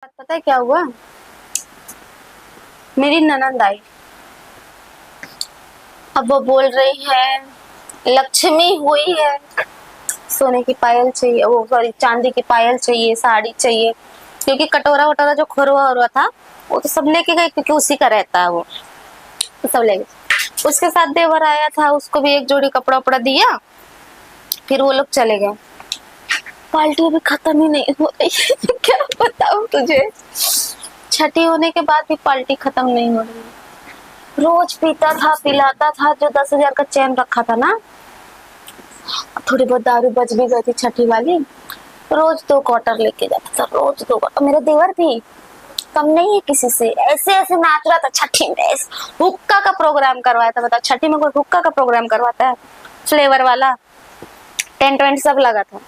पता है क्या हुआ। मेरी ननंद आई। अब वो बोल रही है लक्ष्मी हुई है, सोने की पायल चाहिए, वो सॉरी चांदी की पायल चाहिए, साड़ी चाहिए। क्योंकि कटोरा वटोरा जो खोरवा हो रहा था वो तो सब लेके गए, क्योंकि उसी का रहता है वो, तो सब ले गए। उसके साथ देवर आया था, उसको भी एक जोड़ी कपड़ा उपड़ा दिया, फिर वो लोग चले गए। पार्टी अभी खत्म ही नहीं हो रही है क्या बताऊं तुझे। छठी होने के बाद भी पार्टी खत्म नहीं हो रही है। रोज पीता था पिलाता था, जो 10,000 का चैन रखा था ना, थोड़ी बहुत दारू बच भी गई थी छठी वाली। रोज 2 क्वार्टर लेके जाता था, रोज 2 क्वार्टर। मेरा देवर भी कम नहीं है किसी से, ऐसे ऐसे नाच रहा था छठी में। हुक्का का प्रोग्राम करवाया था, बताओ छठी में कोई हुक्का का प्रोग्राम करवाता है? फ्लेवर वाला टेंट वेंट सब लगा था,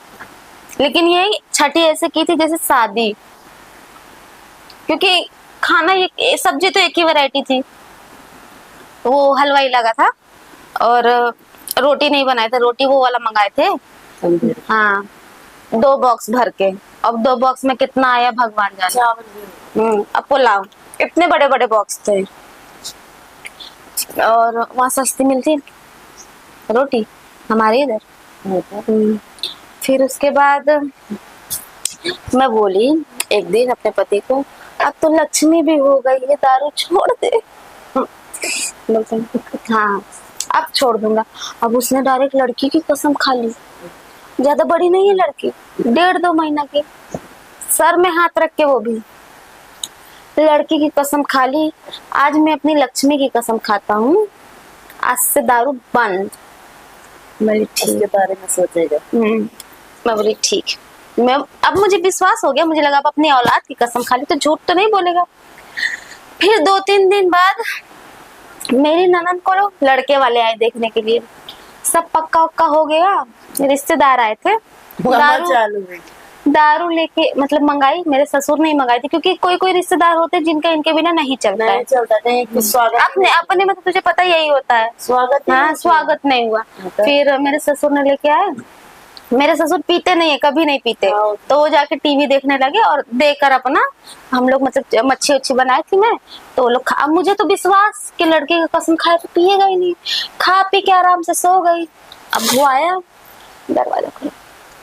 लेकिन ये छठी ऐसे की थी जैसे शादी। क्योंकि खाना ये सब्जी तो एक ही वैरायटी थी, वो हलवाई लगा था, और रोटी नहीं बनाए थे, रोटी वो वाला मंगाए थे। हाँ, 2 बॉक्स भर के। अब 2 बॉक्स में कितना आया भगवान जाने। अब पुलाव, इतने बड़े बड़े बॉक्स थे। और वहाँ सस्ती मिलती रोटी हमारे इधर। फिर उसके बाद मैं बोली एक दिन अपने पति को, अब तो लक्ष्मी भी हो गई है, दारू छोड़ दे। बोलते हाँ अब छोड़ दूंगा। अब उसने डायरेक्ट लड़की की कसम खा ली। ज्यादा बड़ी नहीं है लड़की, 1.5-2 महीना की, सर में हाथ रख के, वो भी लड़की की कसम खा ली। आज मैं अपनी लक्ष्मी की कसम खाता हूँ, आज से दारू बंद। मैं ठीक के बारे में सोचेगा। मैं बोली ठीक। मैं अब मुझे विश्वास हो गया, मुझे लगा अब अपनी औलाद की कसम खा ली तो झूठ तो नहीं बोलेगा। फिर 2-3 दिन बाद मेरी ननद को लड़के वाले आए देखने के लिए। सब पक्का उक्का हो गया, रिश्तेदार आए थे। दारू लेके मतलब मंगाई, मेरे ससुर नहीं मंगाई थी, क्योंकि कोई कोई रिश्तेदार होते जिनका इनके बिना नहीं चलता है। स्वागत अपने अपने में तो तुझे पता यही होता है, स्वागत। हाँ, स्वागत नहीं हुआ। फिर मेरे ससुर ने लेके आए। मेरे ससुर पीते नहीं है, कभी नहीं पीते, तो वो जाके टीवी देखने लगे और देखकर अपना, हम लोग मतलब मच्छी उच्छी बनाई थी मैं, तो वो लोग अब मुझे तो विश्वास कि लड़के की कसम खाए तो पिएगा ही नहीं। खा पी के आराम से सो गई। अब वो आया,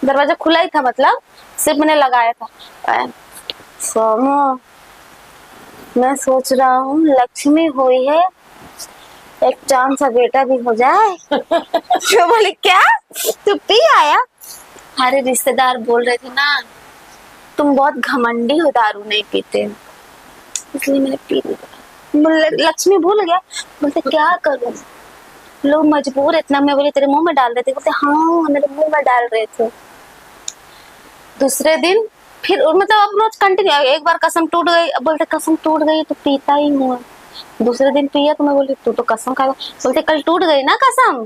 दरवाजा खुला ही था, मतलब सिर्फ मैंने लगाया था। सोमो, मैं सोच रहा हूँ लक्ष्मी हुई है, एक चांद सा बेटा भी हो जाए। तो बोले क्या तू पी आया? अरे रिश्तेदार बोल रहे थे ना तुम बहुत घमंडी हो, दारू नहीं पीते, इसलिए मैंने पी लिया। लक्ष्मी भूल गया। बोलते क्या करूं, लोग मजबूर इतना। मैं बोली तेरे मुंह में डाल रहे थे? बोलते हाँ मेरे मुंह में डाल रहे थे। दूसरे दिन फिर मतलब अब रोज कंटिन्यू, एक बार कसम टूट गई, अब बोलते कसम टूट गई तो पीता ही हुआ। दूसरे दिन पिया तो मैं बोली तू तो कसम खा, बोलते कल टूट गई ना कसम,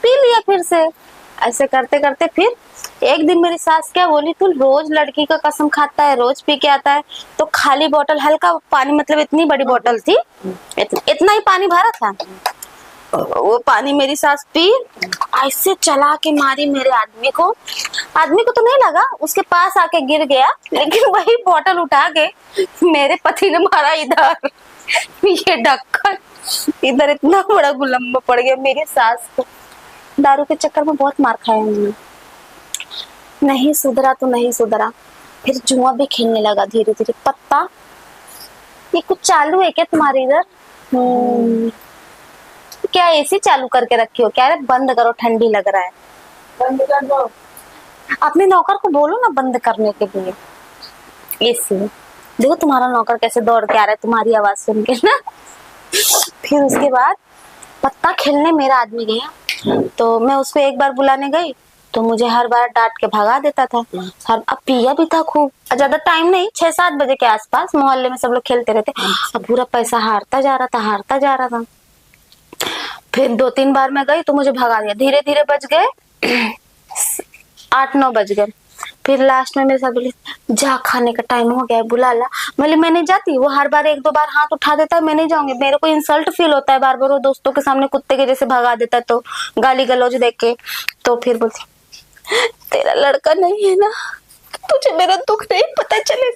पी लिया फिर से। ऐसे करते करते फिर एक दिन मेरी सास क्या बोली, तू रोज लड़की का कसम खाता है, रोज पी के आता है, तो खाली बोतल हल्का पानी, मतलब इतनी बड़ी बोतल थी, इतना ही पानी भरा था, वो पानी मेरी सास पी, ऐसे चला के मारी मेरे आदमी को। आदमी को तो नहीं लगा, उसके पास आके गिर गया, लेकिन वही बोतल उठा के मेरे पति ने मारा इधर, ये ढक्कन इधर, इतना बड़ा गुलम्बा पड़ गया मेरी सास को। दारू के चक्कर में बहुत मार खाया हमने। नहीं सुधरा तो नहीं सुधरा, फिर जुआ भी खेलने लगा धीरे धीरे। पत्ता ये कुछ चालू है क्या तुम्हारे इधर? क्या एसी चालू करके रखी हो क्या? बंद करो, ठंडी लग रहा है। बंद कर दो, अपने नौकर को बोलो ना बंद करने के लिए एसी। देखो तुम्हारा नौकर कैसे दौड़ के आ रहा है तुम्हारी आवाज सुन के ना। फिर उसके बाद पत्ता खेलने मेरा आदमी गया, तो मैं उसको एक बार बुलाने गई तो मुझे हर बार डांट के भगा देता था। अब पिया भी था खूब, ज्यादा टाइम नहीं, 6-7 बजे के आसपास मोहल्ले में सब लोग खेलते रहते। अब पूरा पैसा हारता जा रहा था, हारता जा रहा था। फिर 2-3 बार मैं गई तो मुझे भगा दिया। धीरे धीरे बज गए 8-9 बज गए। फिर लास्ट में मेरे साथ बोली जा खाने का टाइम हो गया है, बुला ला। बोली मैं नहीं जाती, वो हर बार 1-2 बार हाथ उठा देता है, मैं नहीं जाऊंगी, मेरे को इंसल्ट फील होता है बार बार, वो दोस्तों के सामने कुत्ते के जैसे भगा देता है तो गाली गलौज देख के। तो फिर बोलती तेरा लड़का नहीं है ना, तुझे मेरा दुख नहीं पता चले,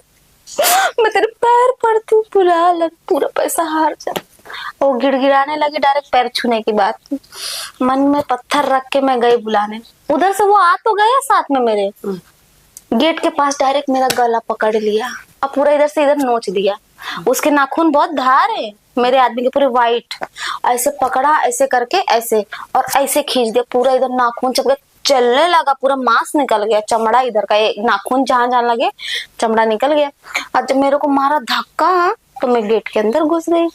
मैं तेरे पैर पड़ती हूँ, बुला लग, पूरा पैसा हार जा। वो गिड़गिड़ाने लगी डायरेक्ट पैर छूने की बात। मन में पत्थर रख के मैं गई बुलाने। उधर से वो आ तो गया साथ में मेरे, गेट के पास डायरेक्ट मेरा गला पकड़ लिया और पूरा इधर से इधर नोच दिया। उसके नाखून बहुत धार है, मेरे आदमी के पूरे वाइट। ऐसे पकड़ा, ऐसे करके ऐसे और ऐसे खींच दिया, पूरा इधर नाखून चपके चलने लगा, पूरा मांस निकल गया, चमड़ा इधर का, नाखून जहां जहां लगे चमड़ा निकल गया। और जब मेरे को मारा धक्का तो मैं गेट के अंदर घुस गई।